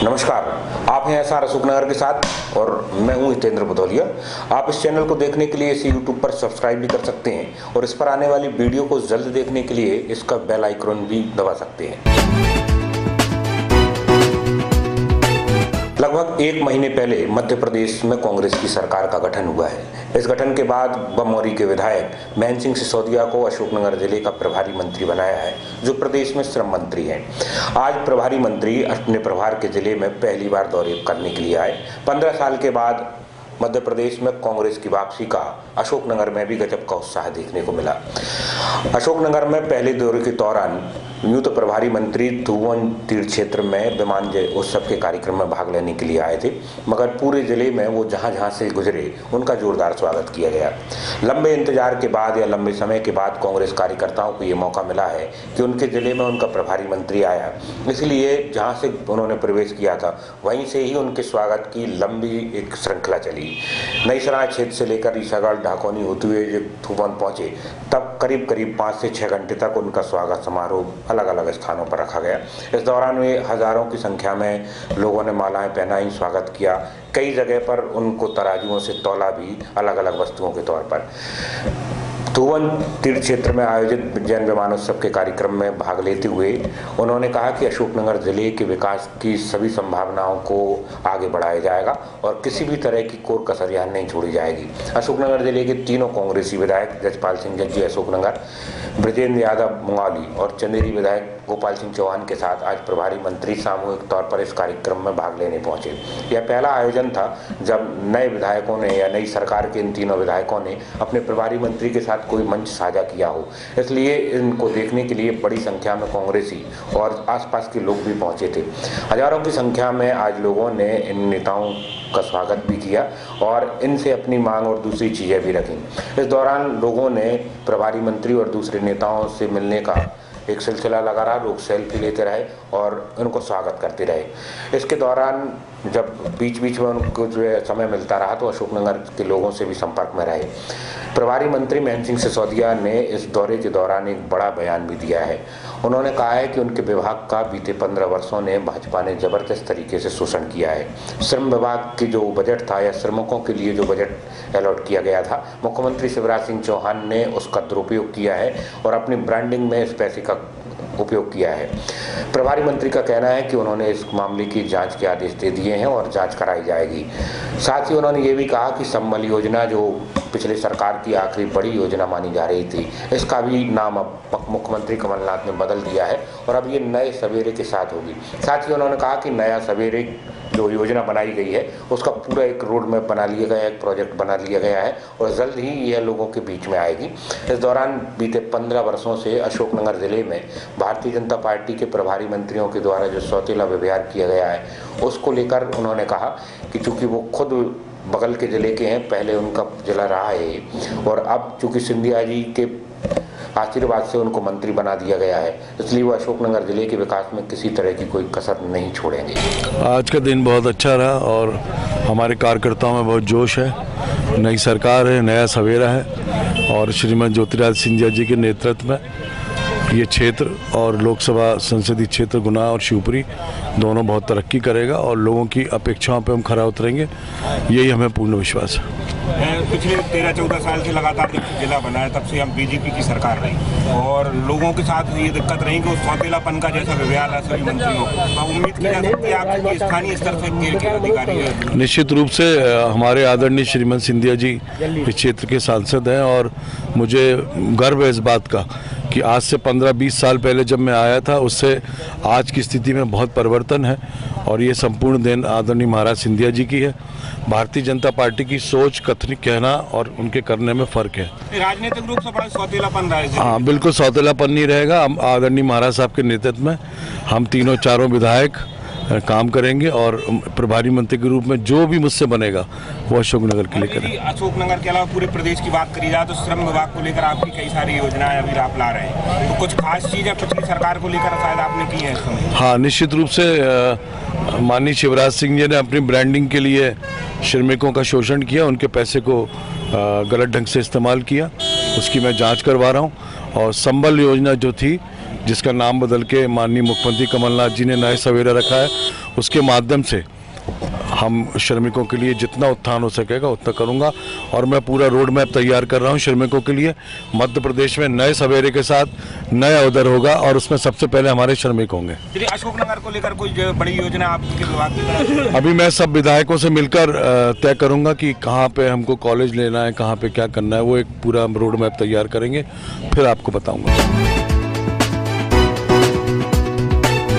नमस्कार, आप हैं एसआर अशोकनगर के साथ और मैं हूं हितेंद्र भदौलिया। आप इस चैनल को देखने के लिए इसे यूट्यूब पर सब्सक्राइब भी कर सकते हैं और इस पर आने वाली वीडियो को जल्द देखने के लिए इसका बेल आइकन भी दबा सकते हैं। लगभग एक महीने पहले मध्य प्रदेश में कांग्रेस की सरकार का गठन हुआ है। इस गठन के बाद बमौरी के विधायक महन सिंह सिसोदिया को अशोकनगर जिले का प्रभारी मंत्री बनाया है, जो प्रदेश में श्रम मंत्री हैं। आज प्रभारी मंत्री अपने प्रभार के जिले में पहली बार दौरे करने के लिए आए। 15 साल के बाद मध्य प्रदेश में कांग्रेस की वापसी का अशोकनगर में भी गजब का उत्साह देखने को मिला। अशोकनगर में पहले दौरे के दौरान यूं तो प्रभारी मंत्री थुवन तीर्थ क्षेत्र में विमान उत्सव के कार्यक्रम में भाग लेने के लिए आए थे, मगर पूरे जिले में वो जहां से गुजरे उनका जोरदार स्वागत किया गया। लंबे इंतजार के बाद या लंबे समय के बाद कांग्रेस कार्यकर्ताओं को ये मौका मिला है कि उनके जिले में उनका प्रभारी मंत्री आया, इसलिए जहां से उन्होंने प्रवेश किया था वहीं से ही उनके स्वागत की लंबी एक श्रृंखला चली। नई सराय क्षेत्र से लेकर ईसागढ़ ढाकोनी होते हुए जब थुवन पहुंचे तब करीब 5 से 6 घंटे तक उनका स्वागत समारोह अलग अलग स्थानों पर रखा गया। इस दौरान वे हजारों की संख्या में लोगों ने मालाएं पहनाई, स्वागत किया। कई जगह पर उनको तराजुओं से तौला भी अलग अलग वस्तुओं के तौर पर। थुवन तीर्थ क्षेत्र में आयोजित जैन विमानोत्सव के कार्यक्रम में भाग लेते हुए उन्होंने कहा कि अशोकनगर जिले के विकास की सभी संभावनाओं को आगे बढ़ाया जाएगा और किसी भी तरह की कोर कसर यहाँ नहीं छोड़ी जाएगी। अशोकनगर जिले के तीनों कांग्रेसी विधायक जजपाल सिंह जज्जी अशोकनगर, ब्रजेंद्र यादव मुंगाली और चंदेरी विधायक गोपाल सिंह चौहान के साथ आज प्रभारी मंत्री सामूहिक तौर पर इस कार्यक्रम में भाग लेने पहुंचे। यह पहला आयोजन था जब नए विधायकों ने या नई सरकार के इन तीनों विधायकों ने अपने प्रभारी मंत्री के साथ कोई मंच साझा किया हो, इसलिए इनको देखने के लिए बड़ी संख्या में कांग्रेसी और आसपास के लोग भी पहुंचे थे। हजारों की संख्या में आज लोगों ने इन नेताओं का स्वागत भी किया और इनसे अपनी मांग और दूसरी चीजें भी रखी। इस दौरान लोगों ने प्रभारी मंत्री और दूसरे नेताओं से मिलने का एक सिलसिला लगा रहा। लोग सेल्फी लेते रहे और उनको स्वागत करते रहे। इसके दौरान जब बीच में उनको जो समय मिलता रहा तो अशोकनगर के लोगों से भी संपर्क में रहे। प्रभारी मंत्री महन सिंह सिसोदिया ने इस दौरे के दौरान एक बड़ा बयान भी दिया है। उन्होंने कहा है कि उनके विभाग का बीते 15 वर्षों ने भाजपा ने जबरदस्त तरीके से शोषण किया है। श्रम विभाग की जो बजट था या श्रमिकों के लिए जो बजट अलॉट किया गया था, मुख्यमंत्री शिवराज सिंह चौहान ने उसका दुरुपयोग किया है और अपनी ब्रांडिंग में इस पैसे का उपयोग किया है। प्रभारी मंत्री का कहना है कि उन्होंने इस मामले की जांच के आदेश दे दिए हैं और जांच कराई जाएगी। साथ ही उन्होंने ये भी कहा कि संबल योजना जो पिछले सरकार की आखिरी बड़ी योजना मानी जा रही थी, इसका भी नाम अब मुख्यमंत्री कमलनाथ ने बदल दिया है और अब ये नए सवेरे के साथ होगी। साथ ही उन्होंने कहा कि नया सवेरे जो योजना बनाई गई है उसका पूरा एक रोड मैप बना लिया गया है, एक प्रोजेक्ट बना लिया गया है और जल्द ही यह लोगों के बीच में आएगी। इस दौरान बीते 15 वर्षों से अशोकनगर जिले में भारतीय जनता पार्टी के प्रभारी मंत्रियों के द्वारा जो सौतेला व्यवहार किया गया है उसको लेकर उन्होंने कहा कि चूंकि वो खुद बगल के जिले के हैं, पहले उनका जिला रहा है और अब चूंकि सिंधिया जी के आशीर्वाद से उनको मंत्री बना दिया गया है, इसलिए वो अशोकनगर जिले के विकास में किसी तरह की कोई कसर नहीं छोड़ेंगे। आज का दिन बहुत अच्छा रहा और हमारे कार्यकर्ताओं में बहुत जोश है। नई सरकार है, नया सवेरा है और श्रीमान ज्योतिरादित्य सिंधिया जी के नेतृत्व में ये क्षेत्र और लोकसभा संसदीय क्षेत्र गुना और शिवपुरी दोनों बहुत तरक्की करेगा और लोगों की अपेक्षाओं पे हम खरा उतरेंगे, यही हमें पूर्ण विश्वास है। पिछले 13-14 साल से लगातार जब से जिला बना है तब से हम बीजेपी की सरकार रही और लोगों के साथ ये दिक्कत रही कि उस सौतेलापन का जैसा व्यवहार है सभी मंत्रियों को, उम्मीद की जा सकती है आपके स्थानीय स्तर से अधिकारी है। निश्चित रूप से हमारे आदरणीय श्रीमान सिंधिया जी इस क्षेत्र के सांसद हैं और मुझे गर्व है इस बात का कि आज से 15-20 साल पहले जब मैं आया था उससे आज की स्थिति में बहुत परिवर्तन है और ये संपूर्ण देन आदरणीय महाराज सिंधिया जी की है। भारतीय जनता पार्टी की सोच, कथनी, कहना और उनके करने में फर्क है। राजनीतिक रूप से बड़ा सौतेलापन रहा है। हाँ, बिल्कुल सौतेलापन नहीं रहेगा। हम आदरणीय महाराज साहब के नेतृत्व में हम तीनों चारों विधायक काम करेंगे और प्रभारी मंत्री के रूप में जो भी मुझसे बनेगा वो अशोकनगर के लिए करें। अशोकनगर के अलावा पूरे प्रदेश की बात करी जाए तो श्रम विभाग को लेकर आपकी कई सारी योजनाएं अभी आप ला रहे हैं, तो कुछ खास चीजें पिछली सरकार को लेकर शायद आपने की है? हाँ, निश्चित रूप से माननीय शिवराज सिंह जी ने अपनी ब्रांडिंग के लिए श्रमिकों का शोषण किया, उनके पैसे को गलत ढंग से इस्तेमाल किया, उसकी मैं जाँच करवा रहा हूँ। और संबल योजना जो थी जिसका नाम बदल के माननीय मुख्यमंत्री कमलनाथ जी ने नए सवेरा रखा है, उसके माध्यम से हम श्रमिकों के लिए जितना उत्थान हो सकेगा उतना करूंगा। और मैं पूरा रोड मैप तैयार कर रहा हूं श्रमिकों के लिए। मध्य प्रदेश में नए सवेरे के साथ नया उदय होगा और उसमें सबसे पहले हमारे श्रमिक होंगे। अशोकनगर को लेकर कोई बड़ी योजना आपके विभाग की तरफ? अभी मैं सब विधायकों से मिलकर तय करूंगा कि कहाँ पे हमको कॉलेज लेना है, कहाँ पे क्या करना है, वो एक पूरा रोड मैप तैयार करेंगे, फिर आपको बताऊंगा।